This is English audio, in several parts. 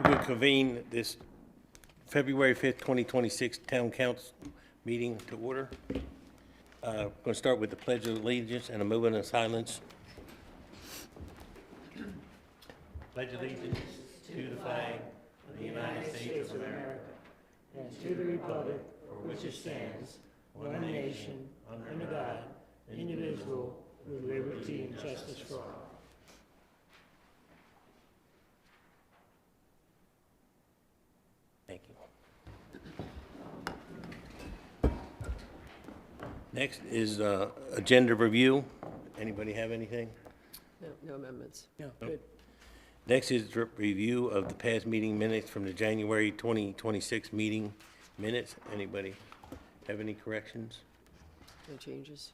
We'll convene this February 5th, 2026 Town Council meeting to order. Going to start with the Pledge of Allegiance and a moment of silence. Pledge allegiance to the flag of the United States of America and to the republic for which it stands, one nation, under God, indivisible, with liberty and justice for all. Thank you. Next is agenda review. Anybody have anything? No amendments. No, good. Next is review of the past meeting minutes from the January 2026 meeting minutes. Anybody have any corrections? No changes.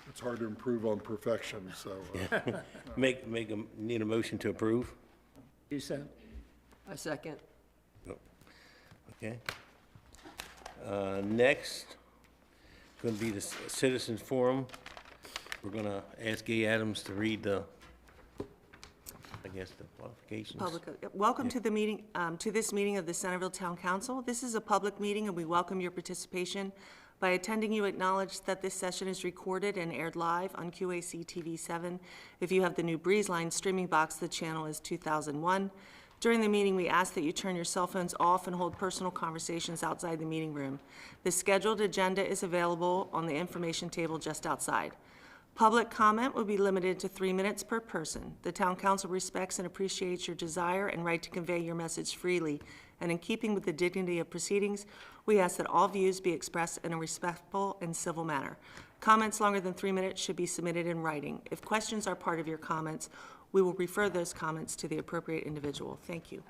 It's hard to improve on perfection, so. Need a motion to approve? You said? A second. Okay. Next, going to be the Citizens Forum. We're going to ask Gay Adams to read the qualifications. Welcome to the meeting, to this meeting of the Centreville Town Council. This is a public meeting and we welcome your participation. By attending, you acknowledge that this session is recorded and aired live on QACTV 7. If you have the new Breeze Line streaming box, the channel is 2001. During the meeting, we ask that you turn your cell phones off and hold personal conversations outside the meeting room. The scheduled agenda is available on the information table just outside. Public comment will be limited to 3 minutes per person. The Town Council respects and appreciates your desire and right to convey your message freely, and in keeping with the dignity of proceedings, we ask that all views be expressed in a respectful and civil manner. Comments longer than 3 minutes should be submitted in writing. If questions are part of your comments, we will refer those comments to the appropriate individual. Thank you.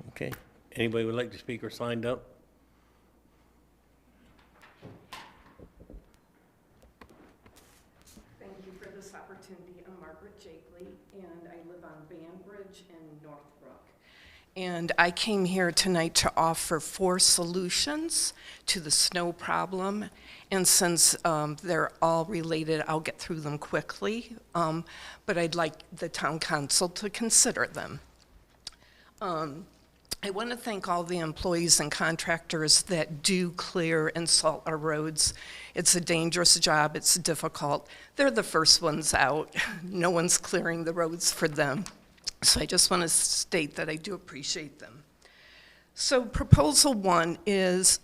Okay. Anybody would like to speak or signed up? Thank you for this opportunity. I'm Margaret Jakely, and I live on Banbridge in Northbrook. And I came here tonight to offer 4 solutions to the snow problem. And since they're all related, I'll get through them quickly. But I'd like the town council to consider them. I want to thank all the employees and contractors that do clear and salt our roads. It's a dangerous job, it's difficult. They're the first ones out. No one's clearing the roads for them. So I just want to state that I do appreciate them. So proposal 1 is,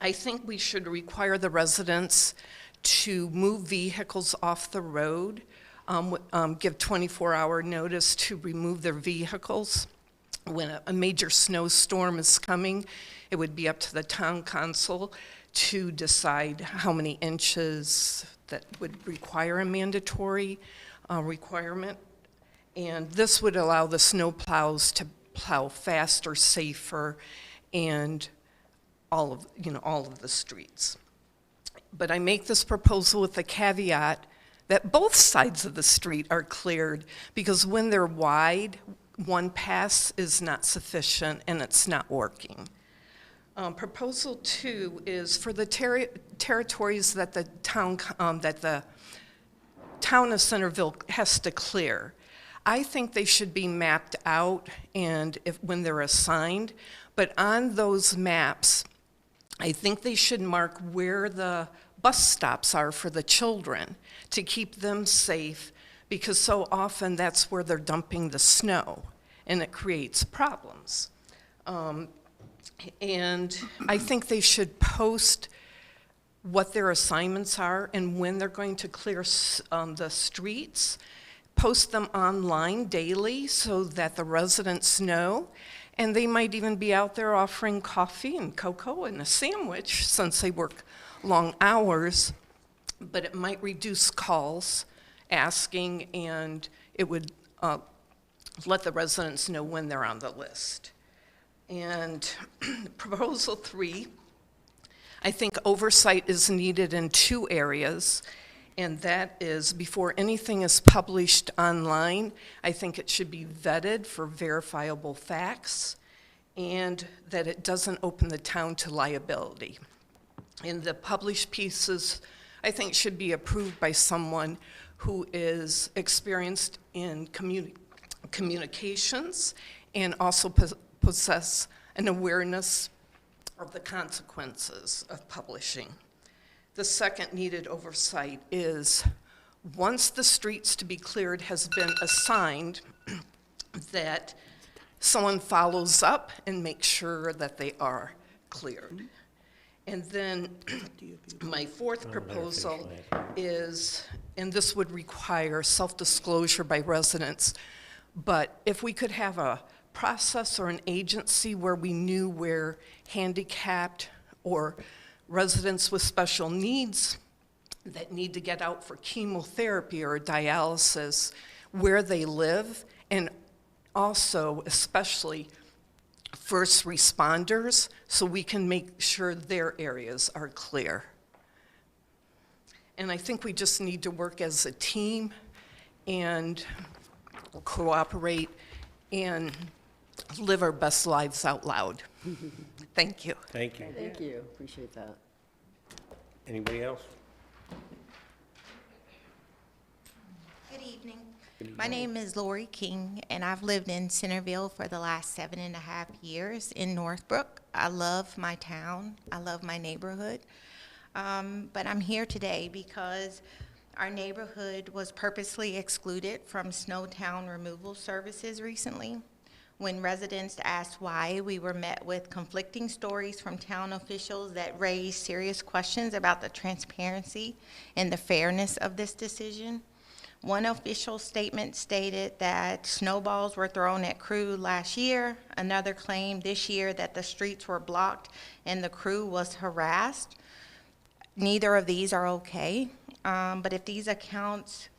I think we should require the residents to move vehicles off the road, give 24-hour notice to remove their vehicles. When a major snowstorm is coming, it would be up to the town council to decide how many inches that would require a mandatory requirement. And this would allow the snow plows to plow faster, safer, and all of the streets. But I make this proposal with the caveat that both sides of the street are cleared, because when they're wide, one pass is not sufficient and it's not working. Proposal 2 is for the territories that the town of Centreville has to clear. I think they should be mapped out and when they're assigned, but on those maps, I think they should mark where the bus stops are for the children to keep them safe, because so often that's where they're dumping the snow and it creates problems. And I think they should post what their assignments are and when they're going to clear the streets. Post them online daily so that the residents know, and they might even be out there offering coffee and cocoa and a sandwich since they work long hours, but it might reduce calls asking, and it would let the residents know when they're on the list. And proposal 3, I think oversight is needed in 2 areas. And that is, before anything is published online, I think it should be vetted for verifiable facts, and that it doesn't open the town to liability. And the published pieces, I think, should be approved by someone who is experienced in communications and also possess an awareness of the consequences of publishing. The second needed oversight is once the streets to be cleared has been assigned, that someone follows up and makes sure that they are cleared. And then my fourth proposal is, and this would require self-disclosure by residents, but if we could have a process or an agency where we knew where handicapped or residents with special needs that need to get out for chemotherapy or dialysis, where they live, and also especially first responders, so we can make sure their areas are clear. And I think we just need to work as a team and cooperate and live our best lives out loud. Thank you. Thank you. Thank you, appreciate that. Anybody else? Good evening. My name is Lori King, and I've lived in Centreville for the last 7.5 years in Northbrook. I love my town. I love my neighborhood. But I'm here today because our neighborhood was purposely excluded from Snowtown removal services recently. When residents asked why, we were met with conflicting stories from town officials that raised serious questions about the transparency and the fairness of this decision. One official statement stated that snowballs were thrown at crew last year. Another claimed this year that the streets were blocked and the crew was harassed. Neither of these are okay, but if these accounts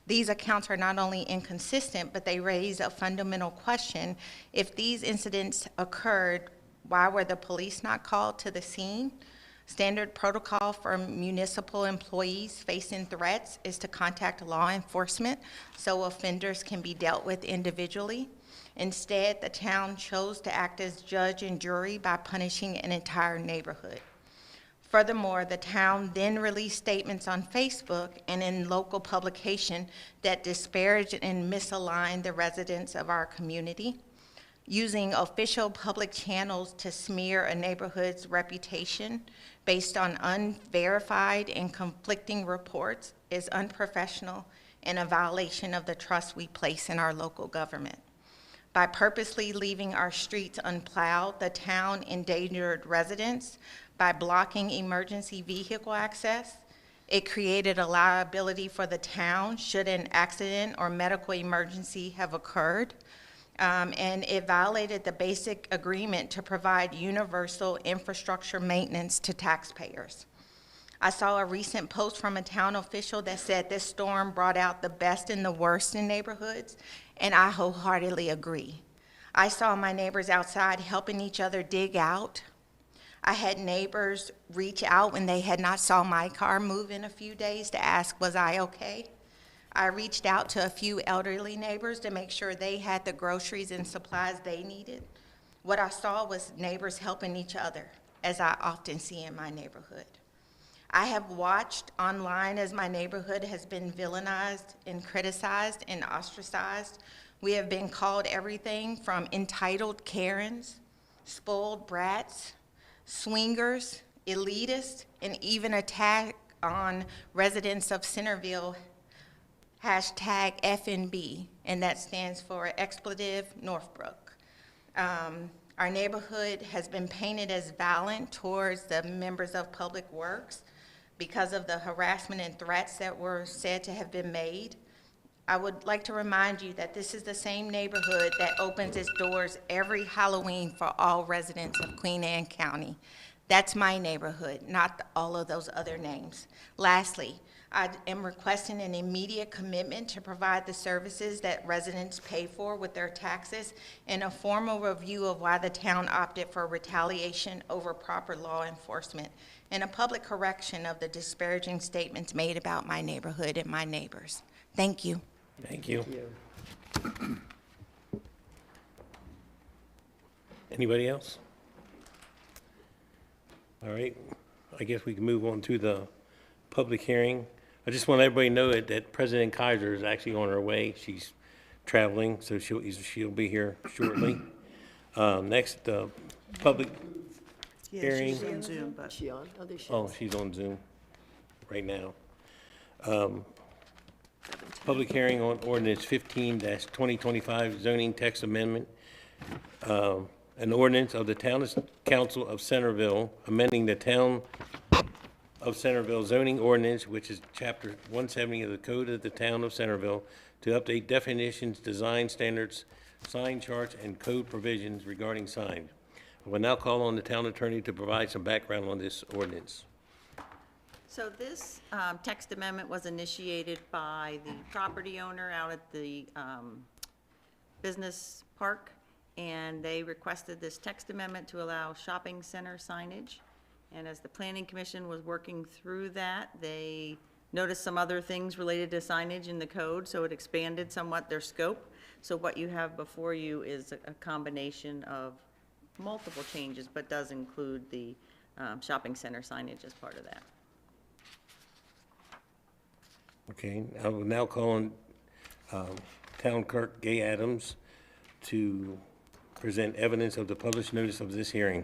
are not only inconsistent, but they raise a fundamental question. If these incidents occurred, why were the police not called to the scene? Standard protocol for municipal employees facing threats is to contact law enforcement so offenders can be dealt with individually. Instead, the town chose to act as judge and jury by punishing an entire neighborhood. Furthermore, the town then released statements on Facebook and in local publication that disparaged and misaligned the residents of our community. Using official public channels to smear a neighborhood's reputation based on unverified and conflicting reports is unprofessional and a violation of the trust we place in our local government. By purposely leaving our streets unplowed, the town endangered residents. By blocking emergency vehicle access, it created a liability for the town should an accident or medical emergency have occurred. And it violated the basic agreement to provide universal infrastructure maintenance to taxpayers. I saw a recent post from a town official that said this storm brought out the best and the worst in neighborhoods, and I wholeheartedly agree. I saw my neighbors outside helping each other dig out. I had neighbors reach out when they had not saw my car move in a few days to ask, was I okay? I reached out to a few elderly neighbors to make sure they had the groceries and supplies they needed. What I saw was neighbors helping each other, as I often see in my neighborhood. I have watched online as my neighborhood has been villainized and criticized and ostracized. We have been called everything from entitled Karens, spoiled brats, swingers, elitists, and even attack on residents of Centreville, hashtag FNB, and that stands for Expletive Northbrook. Our neighborhood has been painted as violent towards the members of Public Works because of the harassment and threats that were said to have been made. I would like to remind you that this is the same neighborhood that opens its doors every Halloween for all residents of Queen Anne County. That's my neighborhood, not all of those other names. Lastly, I am requesting an immediate commitment to provide the services that residents pay for with their taxes and a formal review of why the town opted for retaliation over proper law enforcement and a public correction of the disparaging statements made about my neighborhood and my neighbors. Thank you. Thank you. Thank you. Anybody else? All right, I guess we can move on to the public hearing. I just want everybody to know that President Kaiser is actually on her way. She's traveling, so she'll be here shortly. Next, public hearing. She's on Zoom, but Is she on? Oh, there she Oh, is. she's on Zoom right now. Public hearing on ordinance 15-2025 zoning text amendment. An ordinance of the Town Council of Centreville, amending the Town of Centreville zoning ordinance, which is Chapter 170 of the Code of the Town of Centreville, to update definitions, design standards, sign charts, and code provisions regarding signs. I will now call on the town attorney to provide some background on this ordinance. So this text amendment was initiated by the property owner out at the business park, and they requested this text amendment to allow shopping center signage. And as the planning commission was working through that, they noticed some other things related to signage in the code, so it expanded somewhat their scope. So what you have before you is a combination of multiple changes, but does include the shopping center signage as part of that. Okay, I will now call on Town Clerk Gay Adams to present evidence of the published notice of this hearing.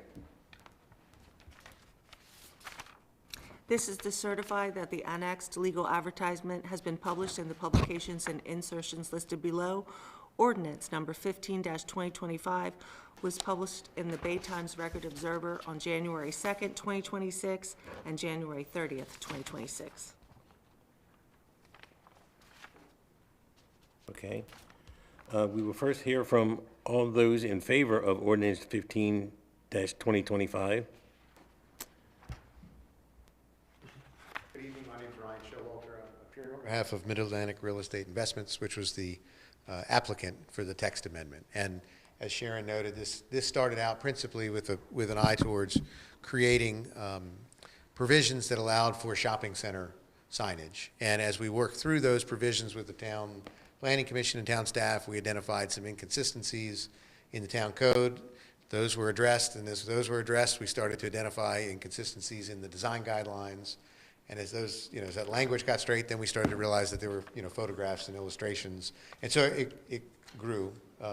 This is to certify that the annexed legal advertisement has been published in the publications and insertions listed below. Ordinance number 15-2025 was published in the Bay Times Record Observer on January 2nd, 2026, and January 30th, 2026. Okay. We will first hear from all those in favor of ordinance 15-2025. Good evening, my name is Ryan Showalter. I'm appearing on behalf of Mid-Atlantic Real Estate Investments, which was the applicant for the text amendment. And as Sharon noted, this started out principally with an eye towards creating provisions that allowed for shopping center signage. And as we worked through those provisions with the town planning commission and town staff, we identified some inconsistencies in the town code. Those were addressed, and as those were addressed, we started to identify inconsistencies in the design guidelines. And as those, as that language got straight, then we started to realize that there were, photographs and illustrations. And so it grew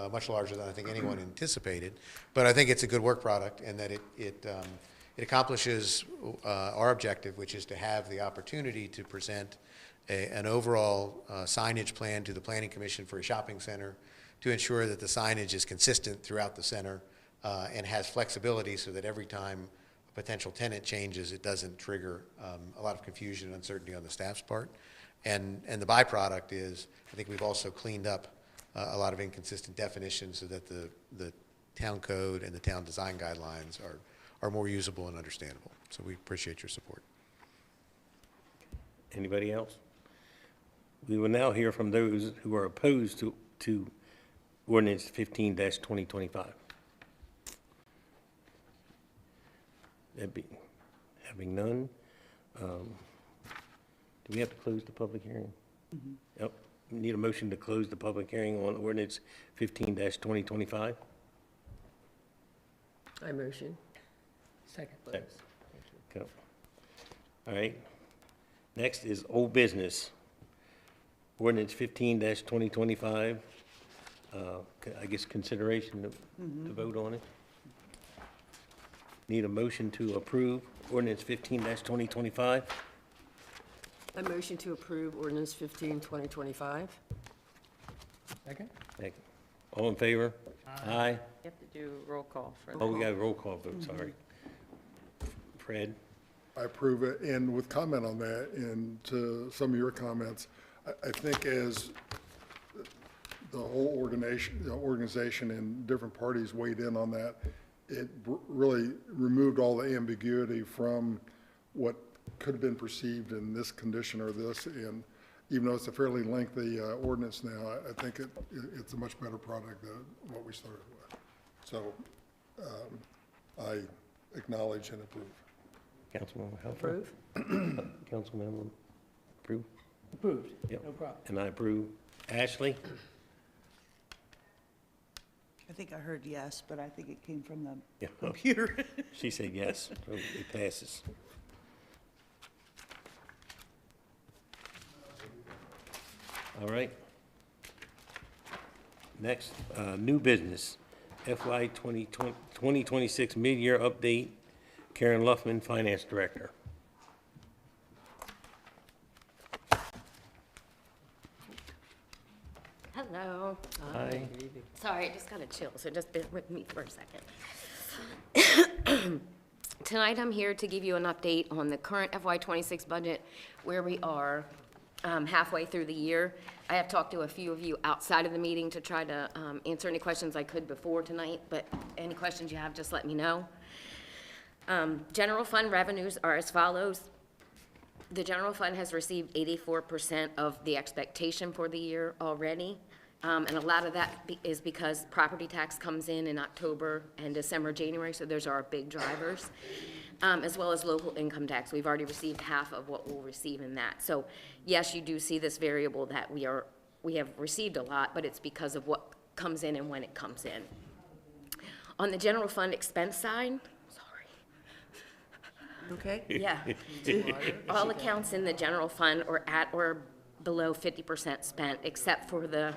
much larger than I think anyone anticipated. But I think it's a good work product, and that it accomplishes our objective, which is to have the opportunity to present an overall signage plan to the Planning Commission for a shopping center to ensure that the signage is consistent throughout the center and has flexibility so that every time a potential tenant changes, it doesn't trigger a lot of confusion and uncertainty on the staff's part. And the byproduct is, I think we've also cleaned up a lot of inconsistent definitions so that the town code and the town design guidelines are more usable and understandable. So we appreciate your support. Anybody else? We will now hear from those who are opposed to ordinance 15-2025. Having none, do we have to close the public hearing? Yep. We need a motion to close the public hearing on ordinance 15-2025. I motion. second. Okay. All right. Next is old business. Ordinance 15-2025. I guess consideration to vote on it. Need a motion to approve ordinance 15-2025. I motion to approve ordinance 15-2025. Second? Thank you. All in favor? Aye. You have to do roll call for Oh, we got a roll call vote, sorry. Fred? I approve it, and with comment on that, and to some of your comments, I think as the whole organization and different parties weighed in on that, it really removed all the ambiguity from what could have been perceived in this condition or this, and even though it's a fairly lengthy ordinance now, I think it's a much better product than what we started with. So I acknowledge and approve. Councilmember Helfer? Approve? Councilmember approve? Approved. Yep. No problem. And I approve. Ashley? I think I heard yes, but I think it came from the Yeah. computer. She said yes, so it passes. All right. Next, new business, FY 2026 mid-year update. Karen Luffman, Finance Director. Hello. Hi. Sorry, I just got a chill, so just bear with me for a second. Tonight, I'm here to give you an update on the current FY26 budget, where we are halfway through the year. I have talked to a few of you outside of the meeting to try to answer any questions I could before tonight, but any questions you have, just let me know. General fund revenues are as follows. The general fund has received 84% of the expectation for the year already. And a lot of that is because property tax comes in October and December, January, so those are our big drivers, as well as local income tax. We've already received half of what we'll receive in that. So yes, you do see this variable that we have received a lot, but it's because of what comes in and when it comes in. On the general fund expense side, Okay? yeah. All accounts in the general fund are at or below 50% spent, except for the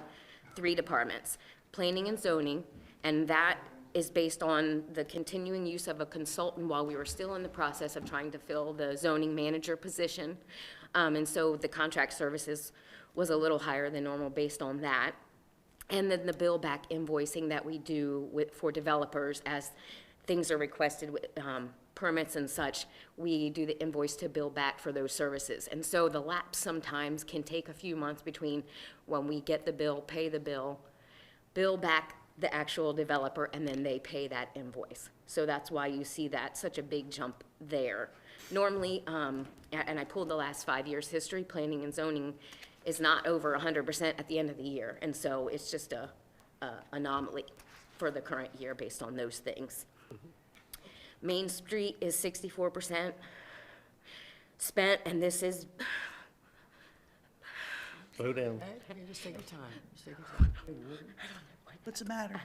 3 departments, planning and zoning, and that is based on the continuing use of a consultant while we were still in the process of trying to fill the zoning manager position. And so the contract services was a little higher than normal based on that. And then the bill back invoicing that we do for developers as things are requested with permits and such, we do the invoice to bill back for those services. And so the lapse sometimes can take a few months between when we get the bill, pay the bill back the actual developer, and then they pay that invoice. So that's why you see that such a big jump there. Normally, and I pulled the last 5 years' history, planning and zoning is not over 100% at the end of the year. And so it's just a anomaly for the current year based on those things. Main Street is 64% spent, and this is, Slow down. Just take your time. Just take your time. What's the matter?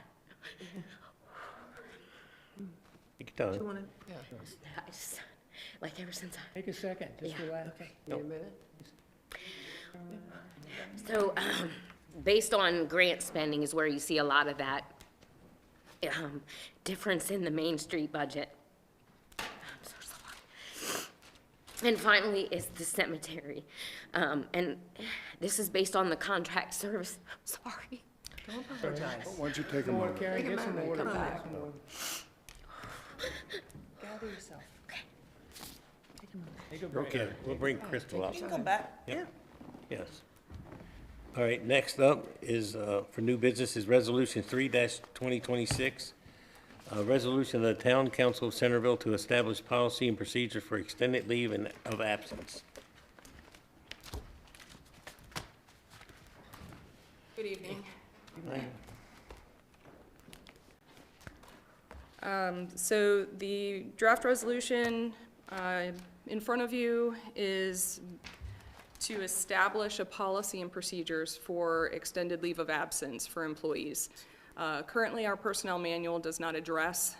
Take your time. I just, like ever since I. Take a second, just Yeah. relax. Need a minute? So, based on grant spending is where you see a lot of that difference in the Main Street budget. I'm so sorry. And finally is the cemetery. And this is based on the contract service. I'm sorry. Why don't you take a moment? Karen, get some water. Come back. Gather yourself. Take a break. Okay, we'll bring Crystal up. You can come back. Yep. Yes. All right, next up is, for new business, is Resolution 3-2026. Resolution of the Town Council of Centreville to establish policy and procedure for extended leave and of absence. Good evening. So the draft resolution in front of you is to establish a policy and procedures for extended leave of absence for employees. Currently, our personnel manual does not address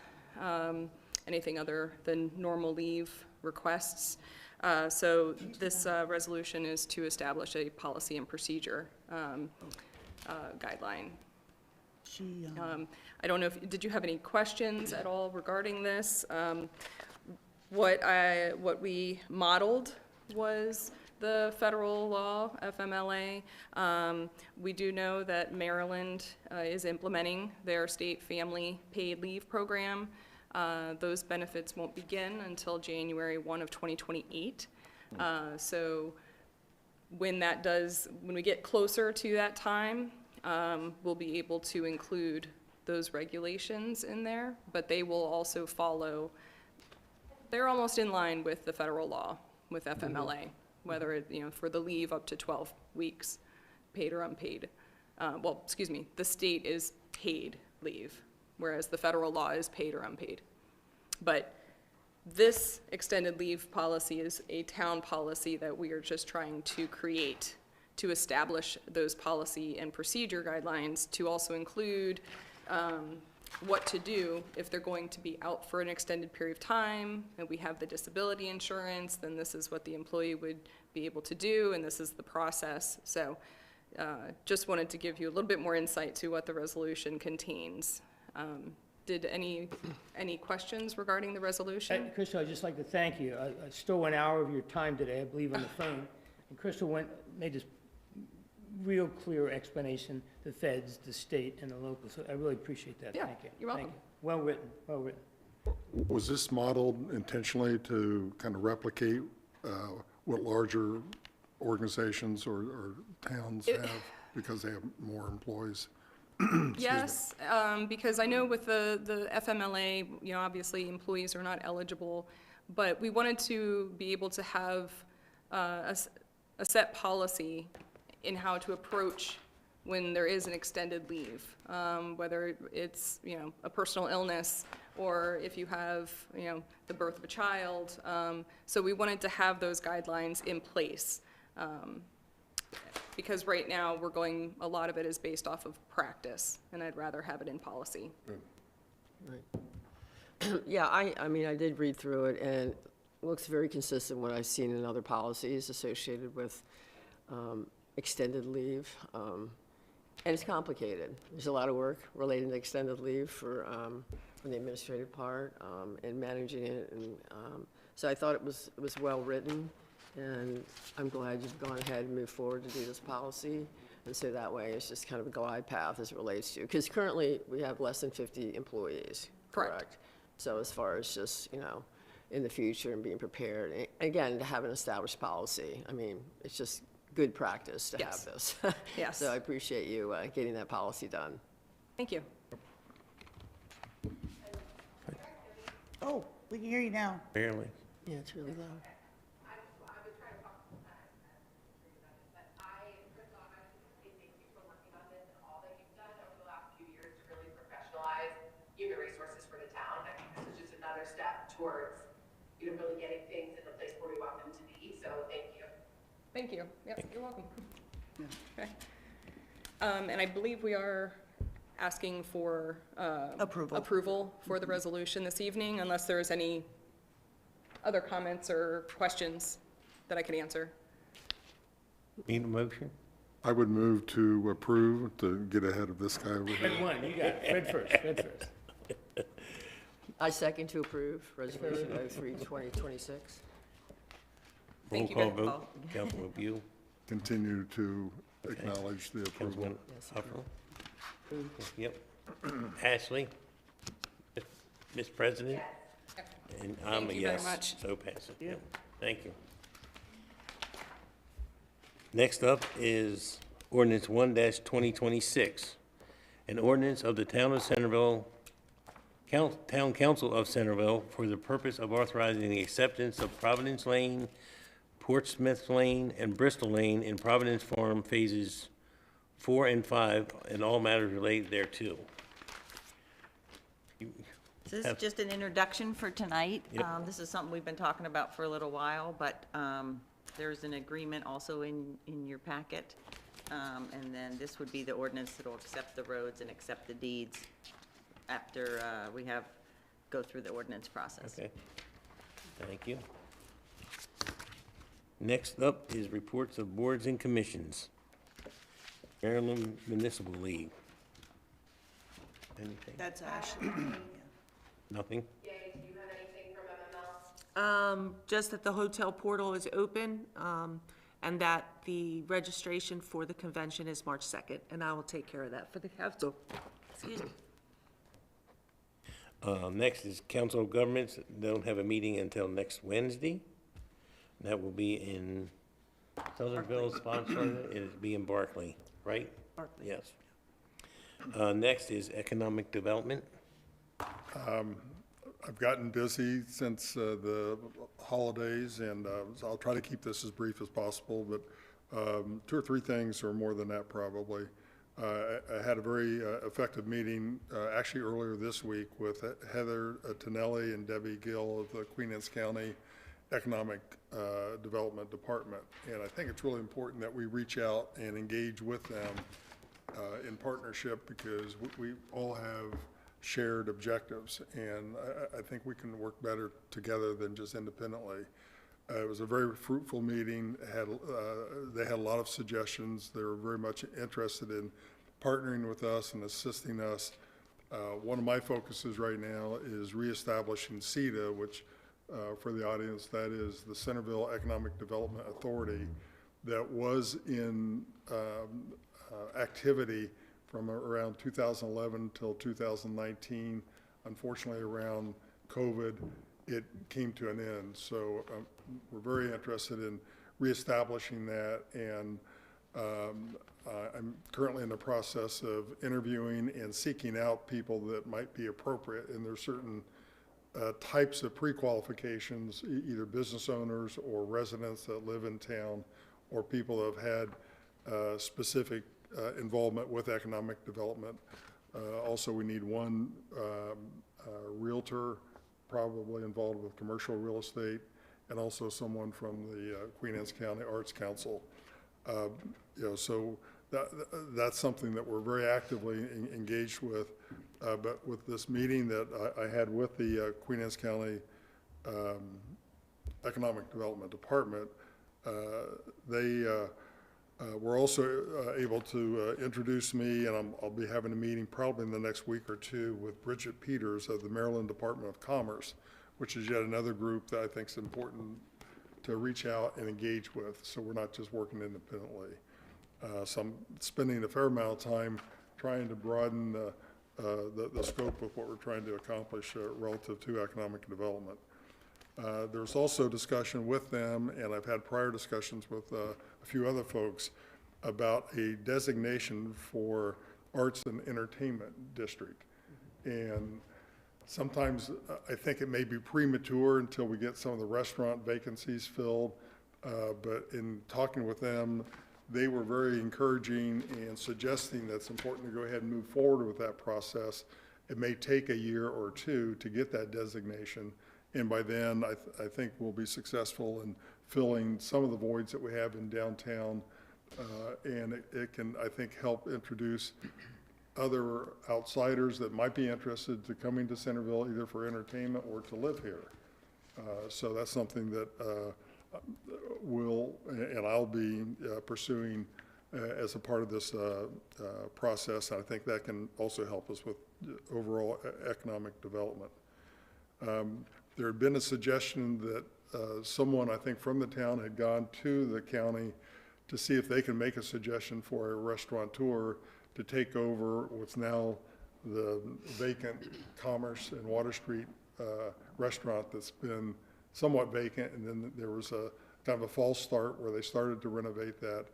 anything other than normal leave requests. So this resolution is to establish a policy and procedure guideline. I don't know if, did you have any questions at all regarding this? What we modeled was the federal law, FMLA. We do know that Maryland is implementing their state family paid leave program. Those benefits won't begin until January 1 of 2028. So when we get closer to that time, we'll be able to include those regulations in there, but they will also follow, they're almost in line with the federal law, with FMLA, whether it, for the leave up to 12 weeks, paid or unpaid. Well, excuse me, the state is paid leave, whereas the federal law is paid or unpaid. But this extended leave policy is a town policy that we are just trying to create to establish those policy and procedure guidelines to also include what to do if they're going to be out for an extended period of time, and we have the disability insurance, then this is what the employee would be able to do, and this is the process. So just wanted to give you a little bit more insight to what the resolution contains. Did any questions regarding the resolution? Crystal, I'd just like to thank you. I stole an hour of your time today, I believe, on the phone. And Crystal made this real clear explanation, the feds, the state, and the local. So I really appreciate that. Yeah, Thank you. you're welcome. Thank you. Well written, well written. Was this modeled intentionally to kind of replicate what larger organizations or towns have because they have more employees? Yes, because I know with the FMLA, you know, obviously employees are not eligible, but we wanted to be able to have a set policy in how to approach when there is an extended leave, whether it's, you know, a personal illness or if you have, you know, the birth of a child. So we wanted to have those guidelines in place. Because right now, a lot of it is based off of practice, and I'd rather have it in policy. Right. Yeah, I mean, I did read through it, and it looks very consistent with what I've seen in other policies associated with extended leave. And it's complicated. There's a lot of work related to extended leave for the administrative part and managing it. And so I thought it was well written. And I'm glad you've gone ahead and moved forward to do this policy. And so that way, it's just kind of a glide path as it relates to, because currently we have less than 50 employees. Correct. So as far as just, you know, in the future and being prepared, and again, to have an established policy, I mean, it's just good practice to Yes. have this. Yes. So I appreciate you getting that policy done. Thank you. Oh, we can hear you now. Barely. Yeah, it's really loud. Human resources for the town. I think this is just another step towards, you know, really getting things in the place where we want them to be, so thank you. Thank you. Yep, you're welcome. Okay. And I believe we are asking for approval for the resolution this evening, unless there's any other comments or questions that I could answer. Need a motion? I would move to approve to get ahead of this guy over here. Fred won, you got it. Fred first, Fred first. I second to approve Resolution 03, 2026. Thank you, Roll call Paul. vote. Councilman Buell. Continue to acknowledge the approval. Councilman Huffman. Yep. Ashley. Ms. President. And I'm a Thank you very yes. much. So pass it. Yep. Thank you. Next up is ordinance 1-2026. An ordinance of the Town of Centreville, Town Council of Centreville for the purpose of authorizing the acceptance of Providence Lane, Portsmouth Lane, and Bristol Lane in Providence Farm Phases 4 and 5 and all matters related thereto. This is just an introduction for tonight. Yep. This is something we've been talking about for a little while, but there's an agreement also in your packet. And then this would be the ordinance that'll accept the roads and accept the deeds after we go through the ordinance process. Okay. Thank you. Next up is reports of boards and commissions. Maryland Municipal League. Anything? That's Ashley. Nothing? Yay, do you have anything from MML? Just that the hotel portal is open, and that the registration for the convention is March 2nd, and I will take care of that for the council. Excuse me. Next is Council of Governments. They don't have a meeting until next Wednesday. That will be in Centreville sponsoring it. It'll be in Barclay, right? Barclay. Yes. Next is Economic Development. I've gotten busy since the holidays, and so I'll try to keep this as brief as possible, but 2 or 3 things, or more than that probably. I had a very effective meeting actually earlier this week with Heather Tonelli and Debbie Gill of the Queen Anne's County Economic Development Department. And I think it's really important that we reach out and engage with them in partnership, because we all have shared objectives, and I think we can work better together than just independently. It was a very fruitful meeting. They had a lot of suggestions. They were very much interested in partnering with us and assisting us. One of my focuses right now is reestablishing CEDA, which, for the audience, that is the Centreville Economic Development Authority, that was in activity from around 2011 till 2019. Unfortunately, around COVID, it came to an end. So we're very interested in reestablishing that, and I'm currently in the process of interviewing and seeking out people that might be appropriate, and there's certain types of pre-qualifications, either business owners or residents that live in town, or people that have had specific involvement with economic development. Also, we need one realtor probably involved with commercial real estate, and also someone from the Queen Anne's County Arts Council. So that's something that we're very actively engaged with. But with this meeting that I had with the Queen Anne's County Economic Development Department, they were also able to introduce me, and I'll be having a meeting probably in the next week or two with Bridget Peters of the Maryland Department of Commerce, which is yet another group that I think is important to reach out and engage with, so we're not just working independently. So I'm spending a fair amount of time trying to broaden the scope of what we're trying to accomplish relative to economic development. There's also discussion with them, and I've had prior discussions with a few other folks about a designation for arts and entertainment district. And sometimes I think it may be premature until we get some of the restaurant vacancies filled, but in talking with them, they were very encouraging and suggesting that it's important to go ahead and move forward with that process. It may take a year or two to get that designation, and by then I think we'll be successful in filling some of the voids that we have in downtown, and it can, I think, help introduce other outsiders that might be interested to coming to Centreville either for entertainment or to live here. So that's something that I'll be pursuing as a part of this process. I think that can also help us with overall economic development. There had been a suggestion that someone, I think from the town, had gone to the county to see if they can make a suggestion for a restaurateur to take over what's now the vacant Commerce and Water Street restaurant that's been somewhat vacant, and then there was a kind of a false start where they started to renovate that.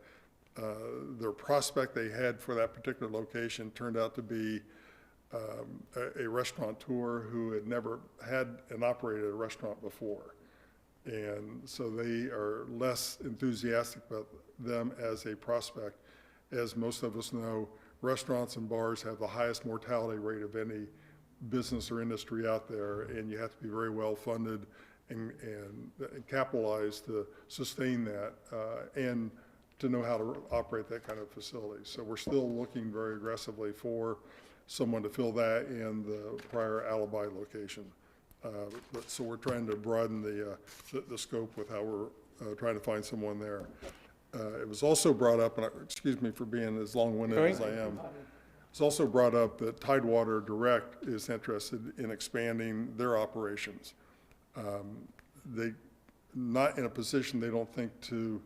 Their prospect they had for that particular location turned out to be a restaurateur who had never had and operated a restaurant before. And so they are less enthusiastic about them as a prospect. As most of us know, restaurants and bars have the highest mortality rate of any business or industry out there, and you have to be very well funded and capitalized to sustain that and to know how to operate that kind of facility. So we're still looking very aggressively for someone to fill that in the prior Alibi location. So we're trying to broaden the scope with how we're trying to find someone there. It was also brought up, and excuse me for being as long-winded as I am, it's also brought up that Tidewater Direct is interested in expanding their operations. They not in a position, they don't think, to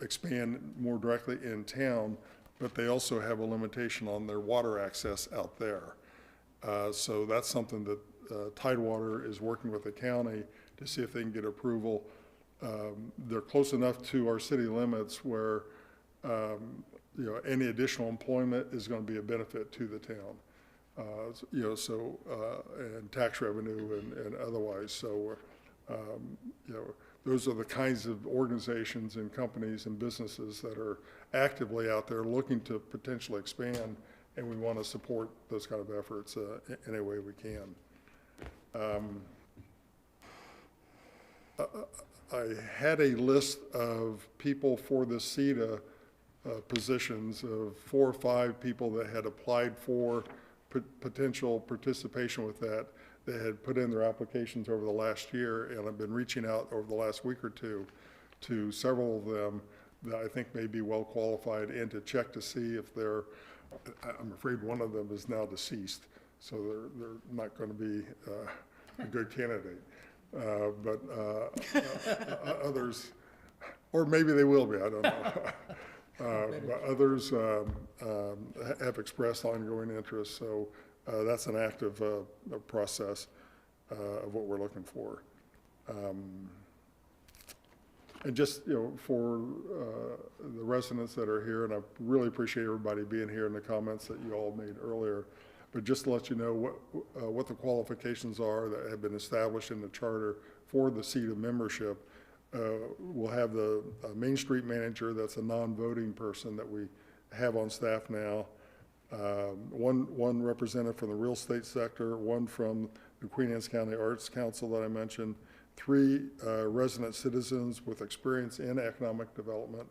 expand more directly in town, but they also have a limitation on their water access out there. So that's something that Tidewater is working with the county to see if they can get approval. They're close enough to our city limits where any additional employment is going to be a benefit to the town. And tax revenue and otherwise. So, those are the kinds of organizations and companies and businesses that are actively out there looking to potentially expand, and we want to support those kind of efforts in any way we can. I had a list of people for the CEDA positions of 4 or 5 people that had applied for potential participation with that. that had put in their applications over the last year, and I've been reaching out over the last week or two to several of them that I think may be well qualified, and to check to see if they're, I'm afraid one of them is now deceased, so they're not going to be a good candidate. But others, or maybe they will be, I don't know. But others have expressed ongoing interest, so that's an active process of what we're looking for. And just, for the residents that are here, and I really appreciate everybody being here and the comments that you all made earlier, but just to let you know what the qualifications are that have been established in the charter for the seat of membership. We'll have the Main Street manager, that's a non-voting person that we have on staff now. One representative from the real estate sector, one from the Queen Anne's County Arts Council that I mentioned, 3 resident citizens with experience in economic development,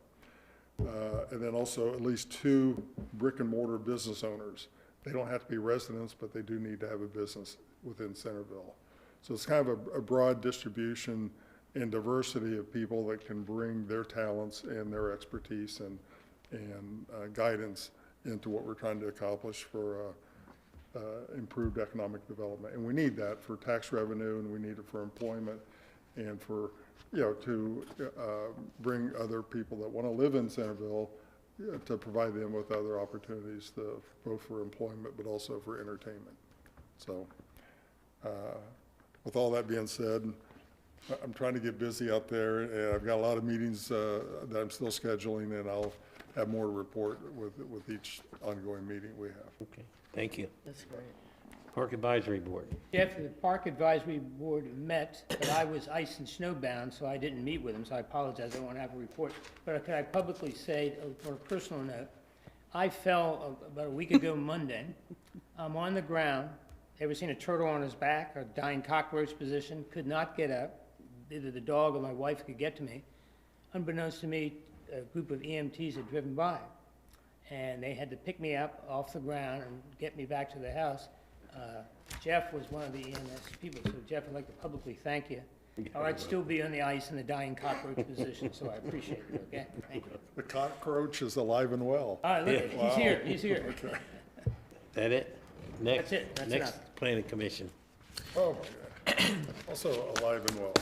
and then also at least 2 brick and mortar business owners. They don't have to be residents, but they do need to have a business within Centreville. So it's kind of a broad distribution and diversity of people that can bring their talents and their expertise and guidance into what we're trying to accomplish for improved economic development. And we need that for tax revenue, and we need it for employment, and for, to bring other people that want to live in Centreville, to provide them with other opportunities, both for employment but also for entertainment. So with all that being said, I'm trying to get busy out there, and I've got a lot of meetings that I'm still scheduling, and I'll have more to report with each ongoing meeting we have. Okay, thank you. That's great. Park Advisory Board. Jeff, the Park Advisory Board met, but I was ice and snow bound, so I didn't meet with them, so I apologize, I won't have a report. But could I publicly say, on a personal note, I fell about a week ago Monday. I'm on the ground. Ever seen a turtle on his back or dying cockroach position? Could not get up. Either the dog or my wife could get to me. Unbeknownst to me, a group of EMTs had driven by, and they had to pick me up off the ground and get me back to the house. Jeff was one of the EMS people, so Jeff, I'd like to publicly thank you. Or I'd still be on the ice in the dying cockroach position, so I appreciate it, okay? Thank you. The cockroach is alive and well. All right, look, he's here, he's here. Okay. That it? Next, That's it, that's next enough. Planning Commission. Oh, my God. Also alive and well.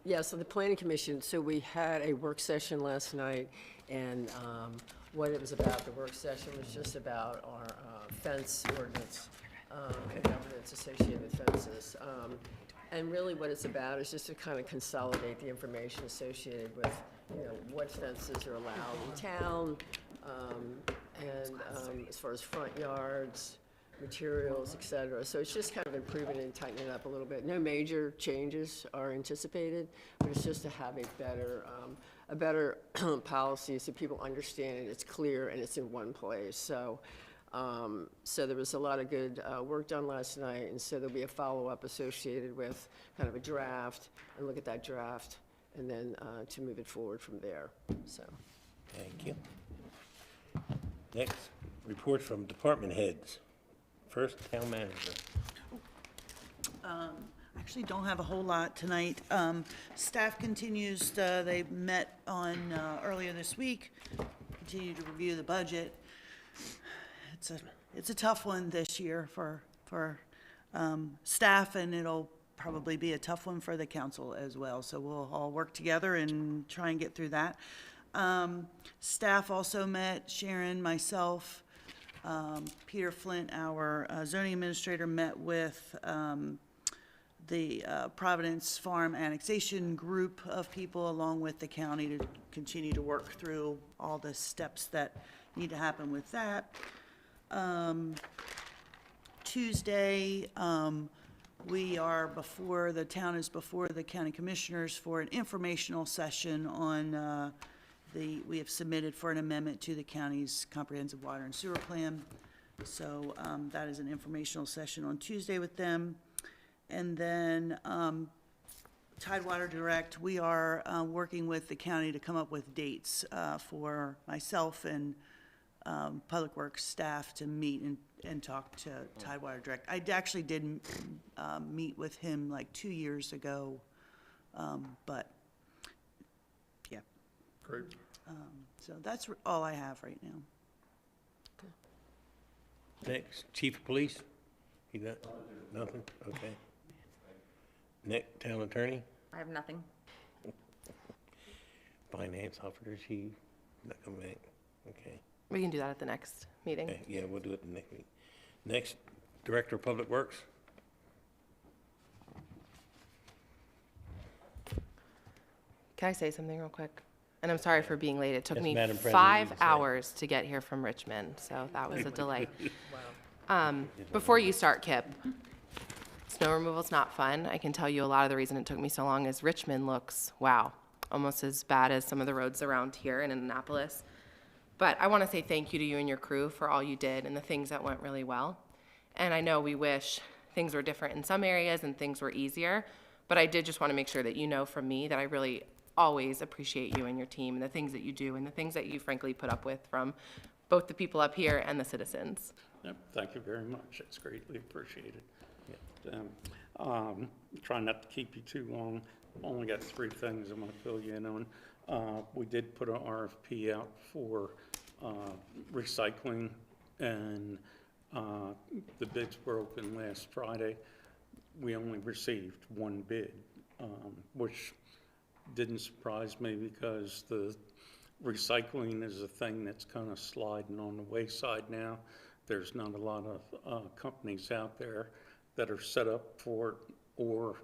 Yeah, so the Planning Commission, so we had a work session last night, and what it was about, the work session was just about our fence ordinance, governance associated with fences. And really what it's about is just to kind of consolidate the information associated with, what fences are allowed in town, and as far as front yards, materials, et cetera. So it's just kind of improving and tightening it up a little bit. No major changes are anticipated, but it's just to have a better policy so people understand it, it's clear, and it's in one place. So, so there was a lot of good work done last night, and so there'll be a follow-up associated with kind of a draft, and look at that draft, and then to move it forward from there, so. Thank you. Next, report from department heads. First, town manager. Actually don't have a whole lot tonight. Staff continues, they met on, earlier this week, continue to review the budget. It's a tough one this year for staff, and it'll probably be a tough one for the council as well. So we'll all work together and try and get through that. Staff also met, Sharon, myself, Peter Flint, our zoning administrator, met with the Providence Farm annexation group of people, along with the county, to continue to work through all the steps that need to happen with that. Tuesday, the town is before the county commissioners for an informational session on we have submitted for an amendment to the county's comprehensive water and sewer plan. So that is an informational session on Tuesday with them. And then Tidewater Direct, we are working with the county to come up with dates for myself and Public Works staff to meet and talk to Tidewater Direct. I actually did meet with him like 2 years ago, but, yeah. Great. So that's all I have right now. Next, Chief of Police? You got nothing? Okay. Next, Town Attorney? I have nothing. Finance Officer, she not coming back? Okay. We can do that at the next meeting. Okay, yeah, we'll do it the next week. Next, Director of Public Works? Can I say something real quick? And I'm sorry for being late. It took Yes, me Madam President, 5 you can say. hours to get here from Richmond, so that was a delay. Before you start, Kip, snow removal's not fun. I can tell you a lot of the reason it took me so long is Richmond looks, wow, almost as bad as some of the roads around here in Annapolis. But I want to say thank you to you and your crew for all you did and the things that went really well. And I know we wish things were different in some areas and things were easier, but I did just want to make sure that you know from me that I really always appreciate you and your team and the things that you do and the things that you frankly put up with from both the people up here and the citizens. Yep, thank you very much. It's greatly appreciated. Try not to keep you too long. Only got 3 things I'm going to fill you in on. We did put an RFP out for recycling, and the bids were open last Friday. We only received 1 bid, which didn't surprise me because the recycling is a thing that's kind of sliding on the wayside now. There's not a lot of companies out there that are set up for it or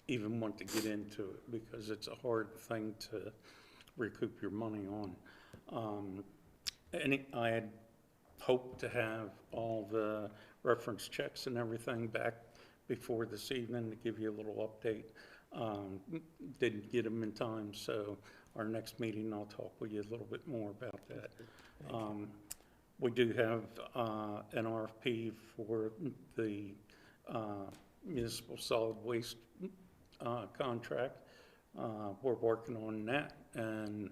even want to get into it because it's a hard thing to recoup your money on. I had hoped to have all the reference checks and everything back before this evening to give you a little update. Didn't get them in time, so our next meeting I'll talk with you a little bit more about that. We do have an RFP for the municipal solid waste contract. We're working on that, and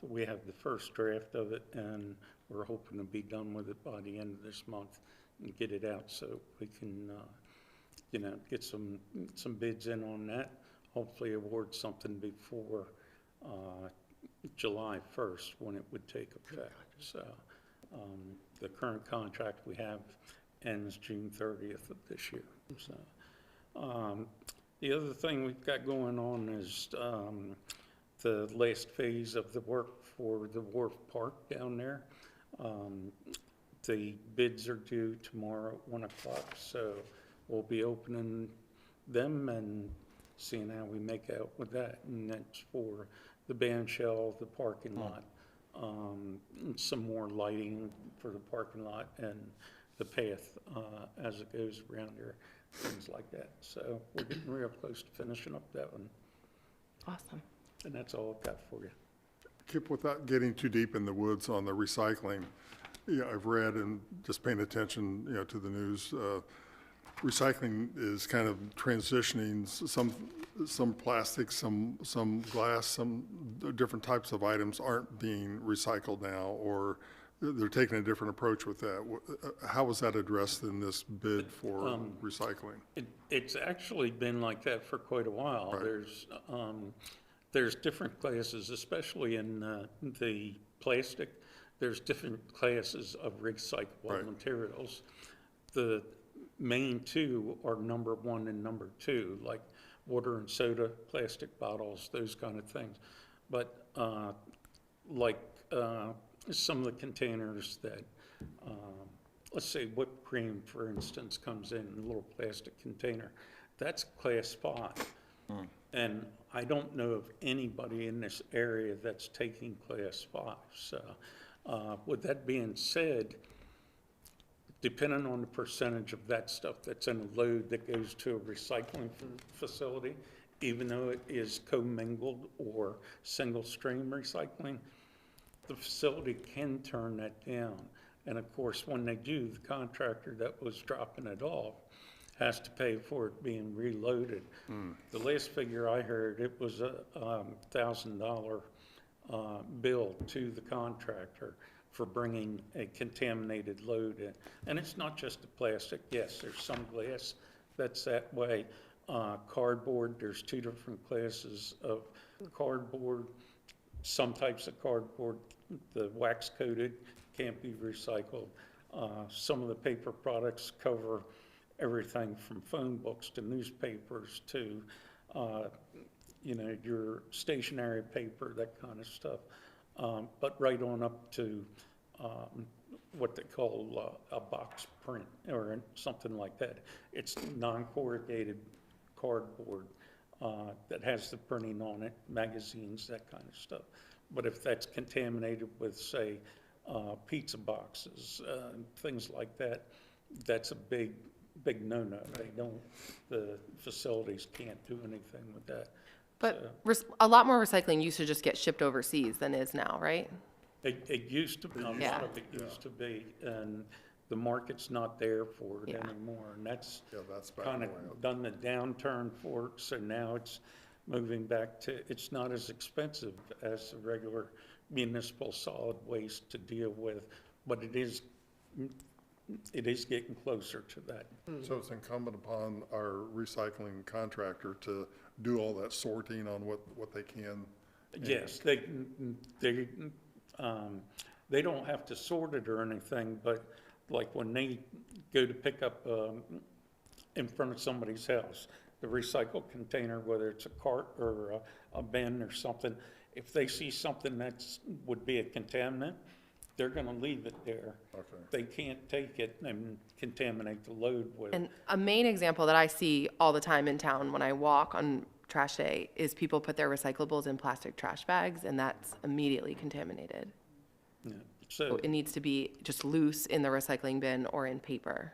we have the first draft of it, and we're hoping to be done with it by the end of this month and get it out so we can, get some bids in on that. Hopefully award something before July 1st when it would take effect. So the current contract we have ends June 30th of this year. So the other thing we've got going on is the last phase of the work for the Wharf Park down there. The bids are due tomorrow at 1 o'clock, so we'll be opening them and seeing how we make out with that. And that's for the band shell, the parking lot, and some more lighting for the parking lot and the path as it goes around here, things like that. So we're getting real close to finishing up that one. Awesome. And that's all I've got for you. Kip, without getting too deep in the woods on the recycling, I've read and just paying attention, to the news, recycling is kind of transitioning some plastic, some glass, some different types of items aren't being recycled now, or they're taking a different approach with that. How was that addressed in this bid for recycling? It's actually been like that for quite a while. Right. There's different classes, especially in the plastic. There's different classes of recyclable materials. The main 2 are number 1 and number 2, like water and soda, plastic bottles, those kind of things. But some of the containers that, let's say whipped cream, for instance, comes in a little plastic container, that's class 5. And I don't know of anybody in this area that's taking class 5. So with that being said, depending on the percentage of that stuff that's in a load that goes to a recycling facility, even though it is commingled or single stream recycling, the facility can turn that down. And of course, when they do, the contractor that was dropping it off has to pay for it being reloaded. The last figure I heard, it was a $1,000 bill to the contractor for bringing a contaminated load in. And it's not just the plastic. Yes, there's some glass that's that way. Cardboard, there's 2 different classes of cardboard. Some types of cardboard, the wax coated, can't be recycled. Some of the paper products cover everything from phone books to newspapers to, your stationery paper, that kind of stuff. But right on up to what they call a box print or something like that. It's non-corrugated cardboard that has the printing on it, magazines, that kind of stuff. But if that's contaminated with, say, pizza boxes, things like that, that's a big no-no. The facilities can't do anything with that. But a lot more recycling used to just get shipped overseas than is now, right? It used to be, a Yeah. lot of it used to be, and the market's not there for it anymore. And that's back kind of around. done the downturn for it, so now it's moving back to, it's not as expensive as the regular municipal solid waste to deal with, but it is getting closer to that. So it's incumbent upon our recycling contractor to do all that sorting on what they can. Yes, they don't have to sort it or anything, but like when they go to pick up in front of somebody's house, the recycle container, whether it's a cart or a bin or something, if they see something would be a contaminant, they're gonna leave it there. Okay. They can't take it and contaminate the load with it. And a main example that I see all the time in town when I walk on trash day is people put their recyclables in plastic trash bags, and that's immediately contaminated. Yeah. So So, it needs to be just loose in the recycling bin or in paper.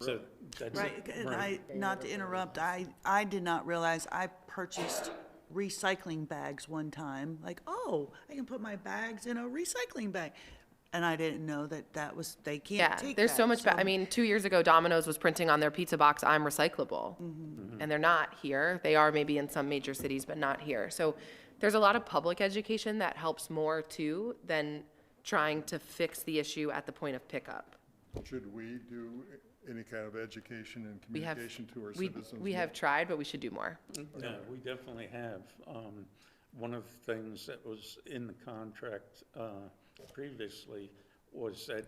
so that's. Right, and right. not to interrupt, I did not realize I purchased recycling bags one time, like, oh, I can put my bags in a recycling bag. And I didn't know that was, they can't Yeah, take that. there's so much, I mean, 2 years ago, Domino's was printing on their pizza box, "I'm recyclable." And they're not here. They are maybe in some major cities, but not here. So there's a lot of public education that helps more too than trying to fix the issue at the point of pickup. Should we do any kind of education and We have, communication to our we, citizens? we have tried, but we should do more. Yeah, we definitely have. One of the things that was in the contract previously was that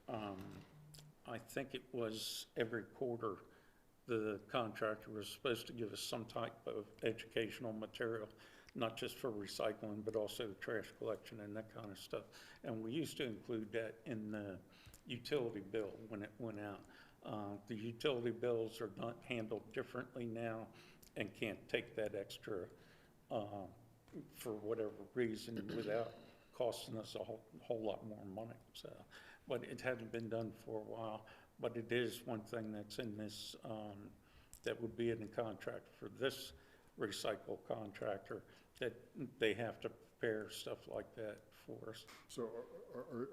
I think it was every quarter, the contractor was supposed to give us some type of educational material, not just for recycling, but also trash collection and that kind of stuff. And we used to include that in the utility bill when it went out. The utility bills are not handled differently now and can't take that extra for whatever reason without costing us a whole lot more money. So, but it hadn't been done for a while. But it is one thing that's in this, that would be in the contract for this recycle contractor, that they have to prepare stuff like that for us. So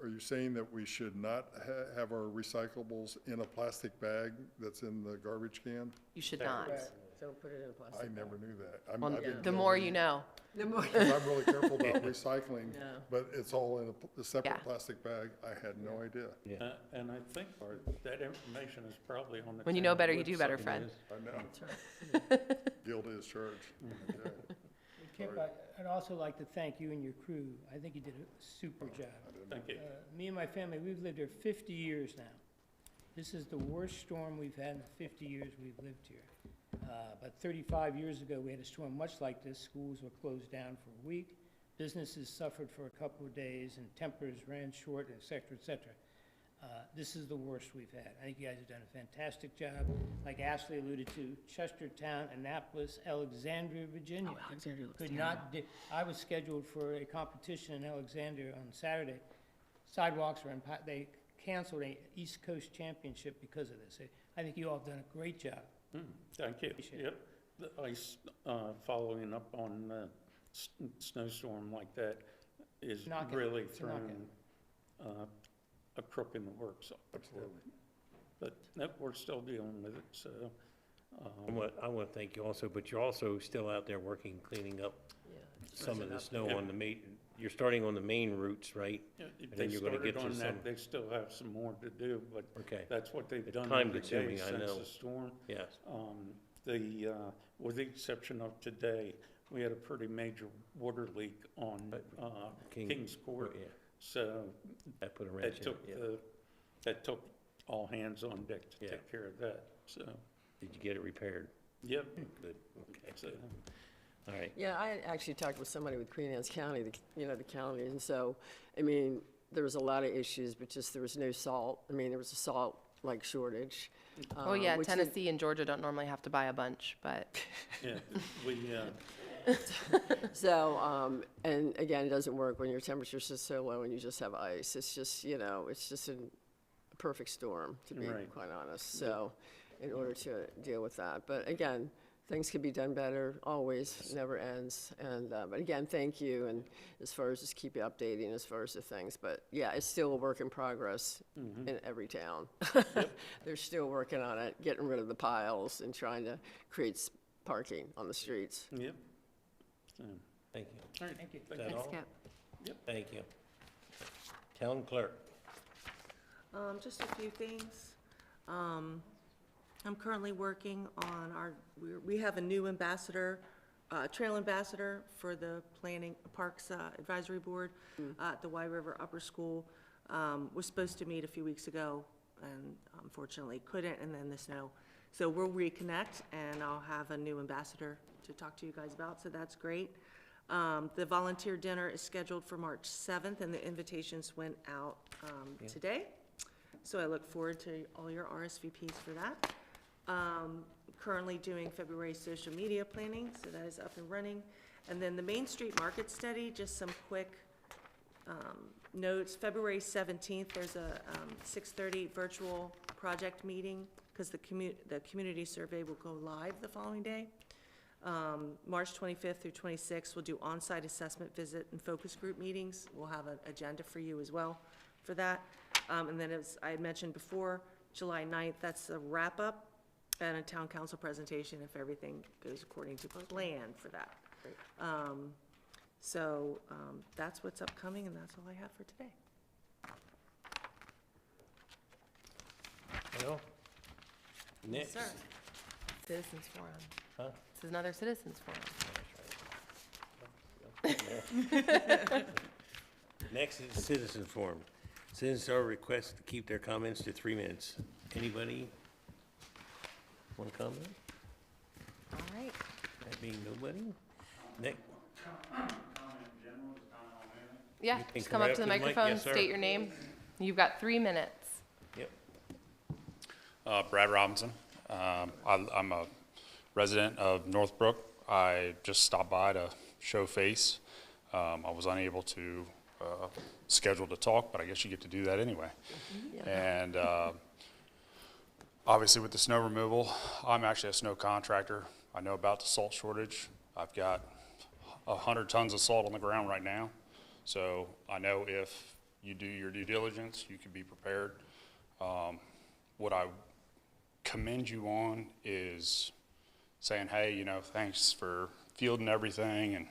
are you saying that we should not have our recyclables in a plastic bag that's in the garbage can? You should not. Don't put it in a plastic I bag. never knew that. Well, I didn't the know more that. you know. I'm really careful about recycling, Yeah. but it's all in a separate Yeah. plastic bag. I had no idea. And I think that information is probably on the. When you know town better, you do better, website. Fred. I know. Guilty as charged. Okay. Kip, I'd also like to thank you and your crew. I think you did a super job. Thank you. Me and my family, we've lived here 50 years now. This is the worst storm we've had in the 50 years we've lived here. About 35 years ago, we had a storm much like this. Schools were closed down for a week. Businesses suffered for a couple of days, and tempers ran short, et cetera, et cetera. This is the worst we've had. I think you guys have done a fantastic job. Like Ashley alluded to, Chestertown, Annapolis, Alexandria, Virginia. Oh, Alexandria looks Could terrible. not, I was scheduled for a competition in Alexandria on Saturday. Sidewalks were they canceled a East Coast championship because of this. I think you all have done a great job. Thank you. Appreciate it. Yep. The ice, following up on a snowstorm like that is Knock it. really It's a knock throwing a crook in the works. Absolutely. But no, we're still dealing with it, so. I want to thank you also, but you're also still out there working, cleaning up some of the snow on the you're starting on the main routes, right? Yeah, And They then you're gonna started get to on some, that, they still have some more to do, but Okay. that's what they've It's done time every day consuming, I since know. the storm. yes, With the exception of today, we had a pretty major water leak on Kings Court. yeah. So I put a that wrench in it, took yeah. that took all hands on deck to Yeah. take care of that, so, Did you get it repaired? yep. Good, okay, So, all right. Yeah, I actually talked with somebody with Queen Anne's County, the county, and so, I mean, there was a lot of issues, but just there was no salt. I mean, there was a salt, like, shortage. Oh, yeah, which is- Tennessee and Georgia don't normally have to buy a bunch, but yeah, we, So, and again, it doesn't work when your temperature's just so low and you just have ice. It's just, it's just a perfect storm, to be Right. quite honest, so, in order to deal with that. But again, things can be done better, always, never ends. And, but again, thank you, and as far as just keep you updating as far as the things. But yeah, it's still a work in progress in every town. They're still working on it, getting rid of the piles and trying to create parking on the streets. yep. So, Thank you. all right, Thank you. Is that thanks, all? Kip. Thank you. Town clerk. Just a few things. I'm currently working on we have a new ambassador, trail ambassador for the Planning Parks Advisory Board at the Wye River Upper School. Was supposed to meet a few weeks ago and unfortunately couldn't, and then the snow. So we'll reconnect and I'll have a new ambassador to talk to you guys about, so that's great. The volunteer dinner is scheduled for March 7th and the invitations went out today. So I look forward to all your RSVPs for that. Currently doing February social media planning, so that is up and running. And then the Main Street Market Study, just some quick notes. February 17th, there's a 6:30 virtual project meeting because the community survey will go live the following day. March 25th through 26th, we'll do on-site assessment visit and focus group meetings. We'll have an agenda for you as well for that. And then as I had mentioned before, July 9th, that's a wrap-up and a town council presentation if everything goes according to plan for that. So that's what's upcoming and that's all I have for today. Well, next. Sir. Citizens Forum. Huh? This is another citizens forum. Next is citizen forum. Citizens are requested to keep their comments to 3 minutes. Anybody want to comment? All right. That being nobody? Next, Yeah, You can just come up to the mic. microphone, Yes, sir. state your name. You've got 3 minutes. yep. Brad Robinson. I'm a resident of Northbrook. I just stopped by to show face. I was unable to schedule to talk, but I guess you get to do that anyway. And obviously with the snow removal, I'm actually a snow contractor. I know about the salt shortage. I've got 100 tons of salt on the ground right now. So I know if you do your due diligence, you can be prepared. What I commend you on is saying, hey, thanks for fielding everything. And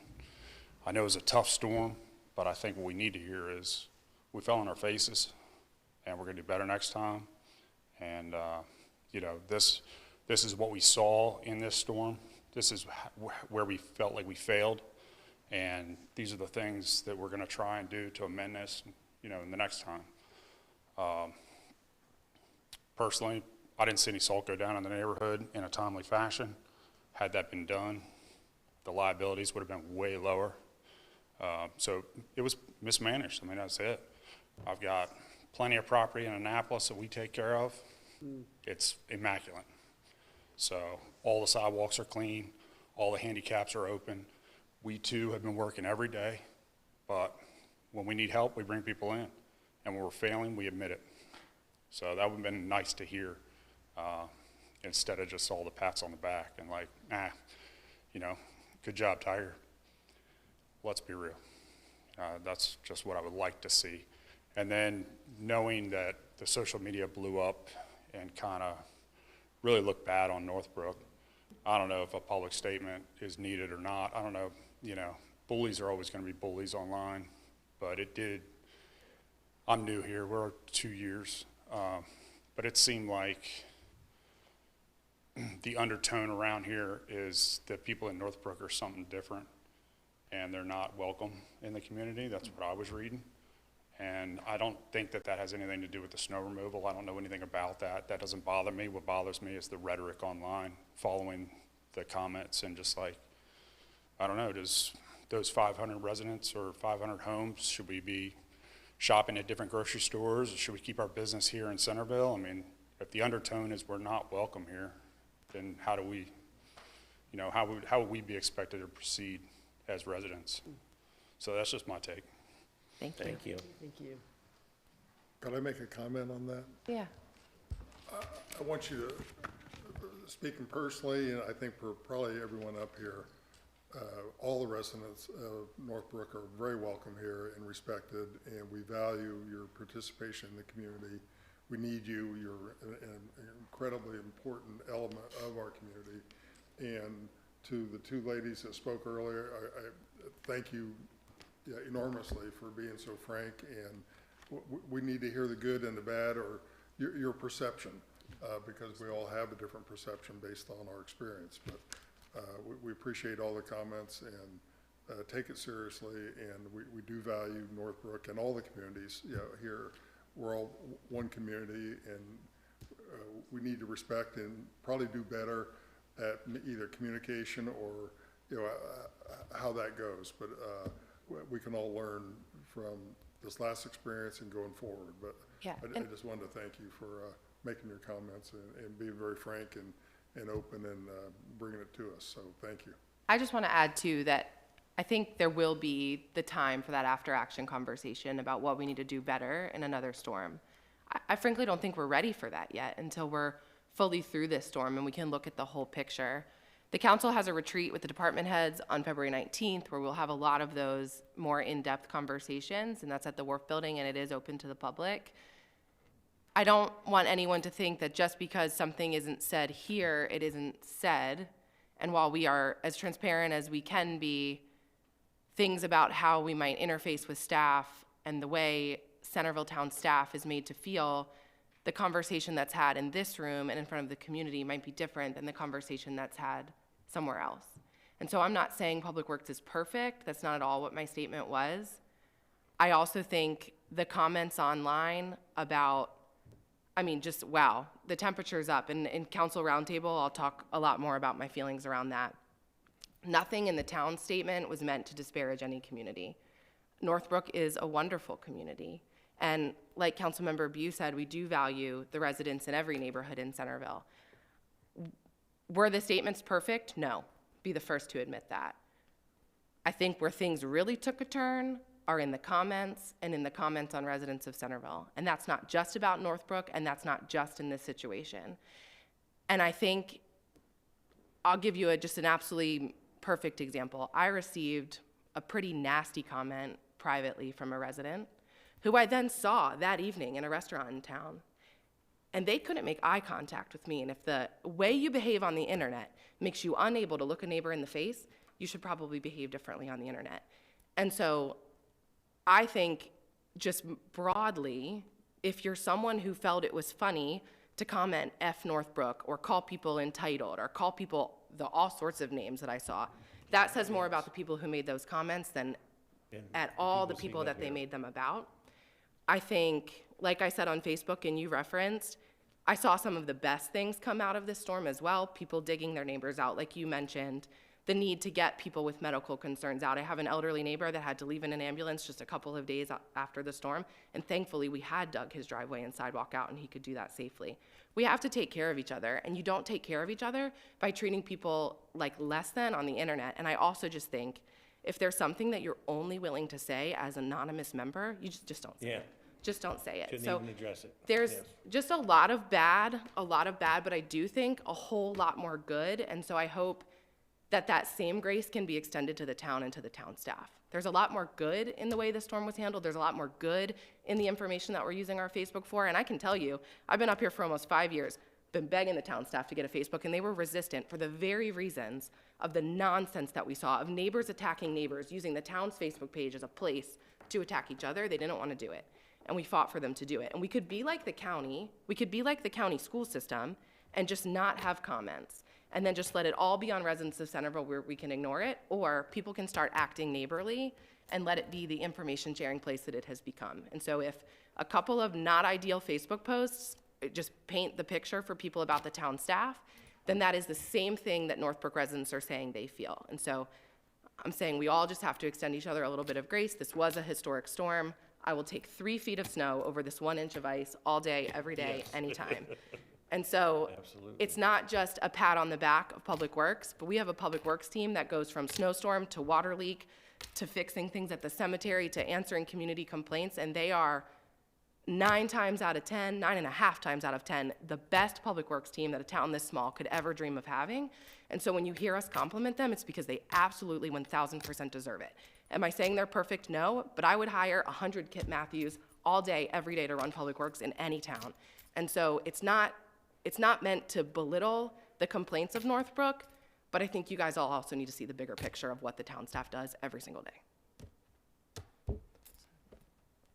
I know it was a tough storm, but I think what we need to hear is we fell on our faces and we're gonna do better next time. And, this is what we saw in this storm. This is where we felt like we failed. And these are the things that we're gonna try and do to amend this, in the next time. Personally, I didn't see any salt go down in the neighborhood in a timely fashion. Had that been done, the liabilities would have been way lower. So it was mismanaged. I mean, that's it. I've got plenty of property in Annapolis that we take care of. It's immaculate. So all the sidewalks are clean, all the handicaps are open. We too have been working every day, but when we need help, we bring people in. And when we're failing, we admit it. So that would have been nice to hear, instead of just all the pats on the back and like, good job, Tiger. Let's be real. That's just what I would like to see. And then knowing that the social media blew up and kind of really looked bad on Northbrook, I don't know if a public statement is needed or not. I don't know, bullies are always going to be bullies online. But it did, I'm new here, we're 2 years, but it seemed like the undertone around here is that people in Northbrook are something different, and they're not welcome in the community. That's what I was reading. And I don't think that that has anything to do with the snow removal. I don't know anything about that. That doesn't bother me. What bothers me is the rhetoric online following the comments, and just like, I don't know, does those 500 residents or 500 homes, should we be shopping at different grocery stores? Or should we keep our business here in Centreville? I mean, if the undertone is we're not welcome here, then how do we, you know, how would we be expected to proceed as residents? So that's just my take. Thank you. Thank you. Thank you. Could I make a comment on that? Yeah. I want you to, speaking personally, and I think for probably everyone up here, all the residents of Northbrook are very welcome here and respected, and we value your participation in the community. We need you. You're an incredibly important element of our community. And to the two ladies that spoke earlier, I thank you enormously for being so frank, and we need to hear the good and the bad, or your perception, because we all have a different perception based on our experience. But we appreciate all the comments and take it seriously, and we do value Northbrook and all the communities here. We're all one community, and we need to respect and probably do better at either communication or how that goes. But we can all learn from this last experience and going forward. But Yeah, I just wanted to thank you for making your comments and being very frank and open and bringing it to us. So thank you. I just want to add too that I think there will be the time for that after action conversation about what we need to do better in another storm. I frankly don't think we're ready for that yet until we're fully through this storm and we can look at the whole picture. The council has a retreat with the department heads on February 19th where we'll have a lot of those more in-depth conversations, and that's at the Wharf Building, and it is open to the public. I don't want anyone to think that just because something isn't said here, it isn't said. And while we are as transparent as we can be, things about how we might interface with staff and the way Centreville Town staff is made to feel, the conversation that's had in this room and in front of the community might be different than the conversation that's had somewhere else. And so I'm not saying Public Works is perfect. That's not at all what my statement was. I also think the comments online about, I mean, just wow, the temperature's up. And in Council Roundtable, I'll talk a lot more about my feelings around that. Nothing in the town statement was meant to disparage any community. Northbrook is a wonderful community. And like Councilmember Bew said, we do value the residents in every neighborhood in Centreville. Were the statements perfect? No. Be the first to admit that. I think where things really took a turn are in the comments and in the comments on residents of Centreville. And that's not just about Northbrook, and that's not just in this situation. And I think I'll give you just an absolutely perfect example. I received a pretty nasty comment privately from a resident who I then saw that evening in a restaurant in town. And they couldn't make eye contact with me. And if the way you behave on the internet makes you unable to look a neighbor in the face, you should probably behave differently on the internet. And so I think just broadly, if you're someone who felt it was funny to comment F Northbrook or call people entitled or call people all sorts of names that I saw, that says more about the people who made those comments than at all the people that they made them about. I think, like I said on Facebook and you referenced, I saw some of the best things come out of this storm as well, people digging their neighbors out, like you mentioned, the need to get people with medical concerns out. I have an elderly neighbor that had to leave in an ambulance just a couple of days after the storm, and thankfully we had dug his driveway and sidewalk out and he could do that safely. We have to take care of each other, and you don't take care of each other by treating people like less than on the internet. And I also just think if there's something that you're only willing to say as an anonymous member, you just don't say it. Just don't say it. Shouldn't even address it. There's just a lot of bad, but I do think a whole lot more good. And so I hope that that same grace can be extended to the town and to the town staff. There's a lot more good in the way the storm was handled. There's a lot more good in the information that we're using our Facebook for. And I can tell you, I've been up here for almost 5 years, been begging the town staff to get a Facebook, and they were resistant for the very reasons of the nonsense that we saw of neighbors attacking neighbors, using the town's Facebook page as a place to attack each other. They didn't want to do it. And we fought for them to do it. And we could be like the county, school system and just not have comments. And then just let it all be on residents of Centreville where we can ignore it, or people can start acting neighborly and let it be the information sharing place that it has become. And so if a couple of not ideal Facebook posts just paint the picture for people about the town staff, then that is the same thing that Northbrook residents are saying they feel. And so I'm saying we all just have to extend each other a little bit of grace. This was a historic storm. I will take 3 feet of snow over this 1 inch of ice all day, every day, anytime. And so it's not just a pat on the back of Public Works, but we have a Public Works team that goes from snowstorm to water leak to fixing things at the cemetery to answering community complaints, and they are 9.5 times out of 10, the best Public Works team that a town this small could ever dream of having. And so when you hear us compliment them, it's because they absolutely 1,000% deserve it. Am I saying they're perfect? No, but I would hire 100 Kit Matthews all day, every day to run Public Works in any town. And so it's not meant to belittle the complaints of Northbrook, but I think you guys all also need to see the bigger picture of what the town staff does every single day.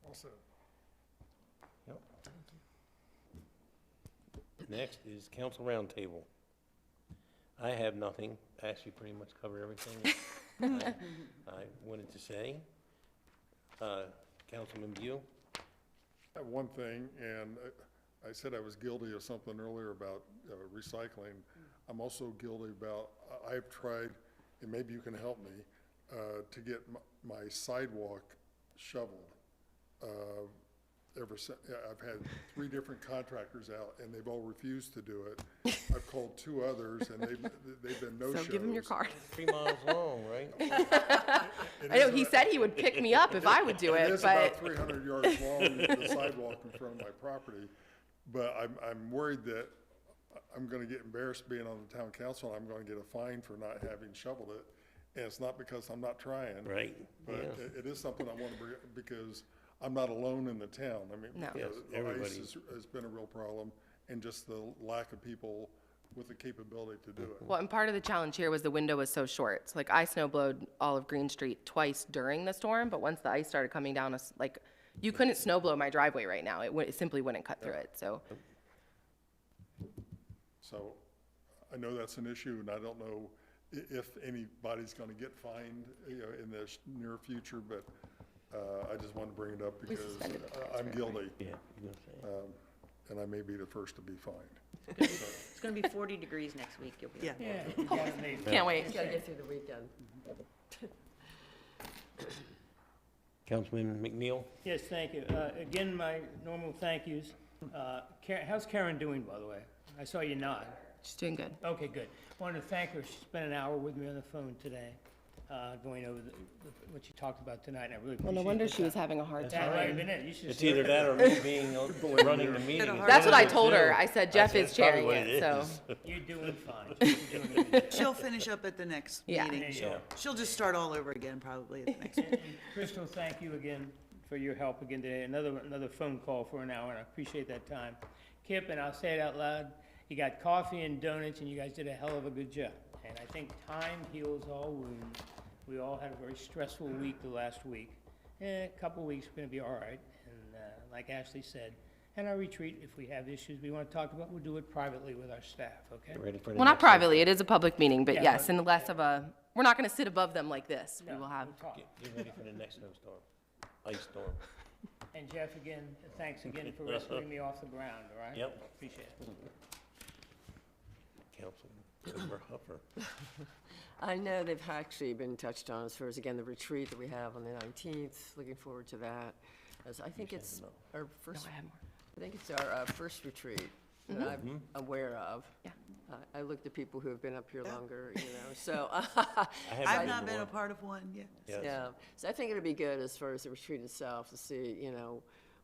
Also, Yep. Next is council roundtable. I have nothing. Actually, pretty much covered everything I wanted to say. Councilman Beal? I have one thing, and I said I was guilty of something earlier about recycling. I'm also guilty about, I've tried, and maybe you can help me, to get my sidewalk shoveled. I've had 3 different contractors out, and they've all refused to do it. I've called 2 others, and they've been no-shows. So give him your card. 3 miles long, right? I know, he said he would pick me up if I would do it, It is but. about 300 yards long, the sidewalk in front of my property. But I'm worried that I'm going to get embarrassed being on the town council, and I'm going to get a fine for not having shoveled it. And it's not because I'm not trying. Right, But yeah. it is something I want to bring, because I'm not alone in the town. I mean, No. Yes, the everybody. ice has been a real problem, and just the lack of people with the capability to do it. Well, and part of the challenge here was the window was so short. So, like, I snowblowed all of Green Street twice during the storm, but once the ice started coming down, like, you couldn't snowblow my driveway right now. It simply wouldn't cut through it, so. So I know that's an issue, and I don't know if anybody's going to get fined, in the near future, but I just wanted to bring it up because I'm guilty. Yeah, you're gonna say. And I may be the first to be fined. It's gonna be 40 degrees next week, you'll be. Yeah. Yeah, you got it made. Can't wait. Just gotta get through the weekend. Councilman McNeil? Yes, thank you. Again, my normal thank yous. How's Karen doing, by the way? I saw you nod. She's doing good. Okay, good. Wanted to thank her. She spent an hour with me on the phone today, going over what you talked about tonight, and I really appreciate it. Well, no wonder she was having a hard That might have time. been it. You should It's see her. either that or me being, running the meeting. That's what I told her. I said Jeff That's is probably chairing what it, so. is. You're doing fine. You're doing a good job. She'll finish up at the next Yeah. meeting. Yeah. She'll just start all over again probably at the next meeting. And Crystal, thank you again for your help again today. Another phone call for an hour, and I appreciate that time. Kip, and I'll say it out loud, you got coffee and donuts, and you guys did a hell of a good job. And I think time heals all wounds. We all had a very stressful week the last week. A couple weeks, we're gonna be all right. And like Ashley said, and our retreat, if we have issues we want to talk about, we'll do it privately with our staff, okay? Ready for the Well, not next privately, it is a public meeting, but Yeah, yes, but- and less of a, we're not gonna sit above them like this. We No, will have, we'll talk. Get ready for the next snowstorm, ice storm. And Jeff, again, thanks again for rescuing me off the ground, all right? Yep. Appreciate it. Councilmember Huffer. I know they've actually been touched on as far as, again, the retreat that we have on the 19th. Looking forward to that. As I think it's our first, I have more. I think it's our first retreat that I'm aware of. Yeah. I looked at people who have been up here longer, so. I've not been a part of one yet. Yes. Yeah, so I think it'll be good as far as the retreat itself to see,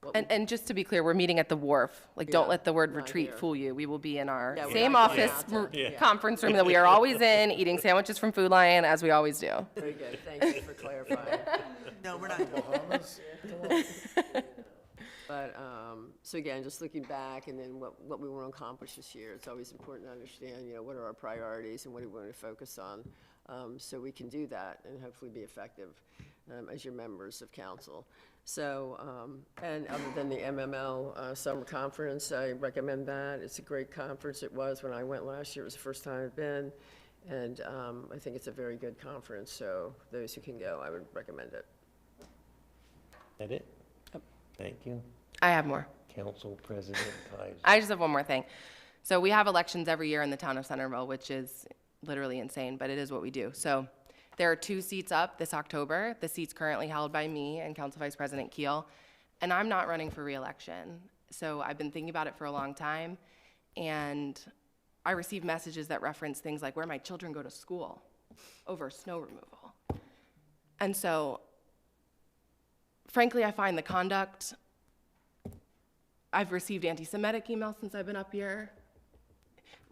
what and just to be clear, we're meeting at the wharf. Like, don't Yeah, let the word not retreat here. fool you. We will be in our Yeah, we're same not going office out to- Yeah. conference room that we are always in, eating sandwiches from Food Lion, as we always do. Very good, thank you for clarifying. No, we're not. Bahamas? But, so again, just looking back and then what we want to accomplish this year, it's always important to understand, what are our priorities and what do we want to focus on, so we can do that and hopefully be effective. as your members of council. So, and other than the MML Summer Conference, I recommend that. It's a great conference. It was when I went last year. It was the first time I've been. And I think it's a very good conference. So those who can go, I would recommend it. That it? Thank you. I have more. Council President Kaiser. I just have one more thing. So we have elections every year in the town of Centreville, which is literally insane, but it is what we do. So there are 2 seats up this October. The seat's currently held by me and Council Vice President Keel, and I'm not running for re-election. So I've been thinking about it for a long time, and I receive messages that reference things like where my children go to school over snow removal. And so, frankly, I find the conduct, I've received anti-Semitic emails since I've been up here,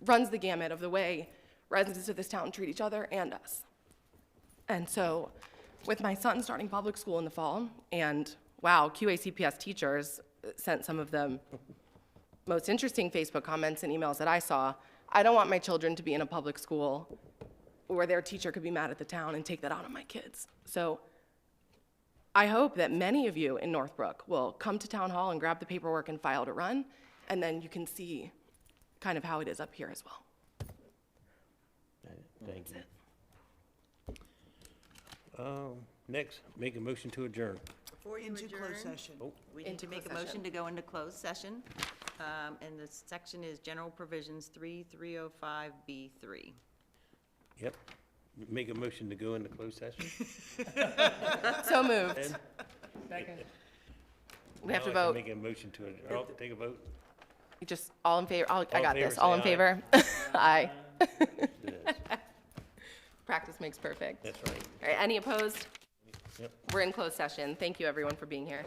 runs the gamut of the way residents of this town treat each other and us. And so, with my son starting public school in the fall, and wow, QACPS teachers sent some of the most interesting Facebook comments and emails that I saw. I don't want my children to be in a public school where their teacher could be mad at the town and take that out on my kids. So I hope that many of you in Northbrook will come to town hall and grab the paperwork and file to run, and then you can see kind of how it is up here as well. Thank you. Next, make a motion to adjourn. Before you Into adjourn, closed session. we need to make a motion to go into closed session. And the section is General Provisions 3305B3. Yep. Make a motion to go into closed session. So moved. Ed? Second. We have to Now I can vote. Make a motion to adjourn. Oh, take a vote. Just all in favor, I in got favor, this, all say in aye. favor? Aye. Yes, Practice makes perfect. that's right. All right, any opposed? Yep. We're in closed session. Thank you, everyone, for being here.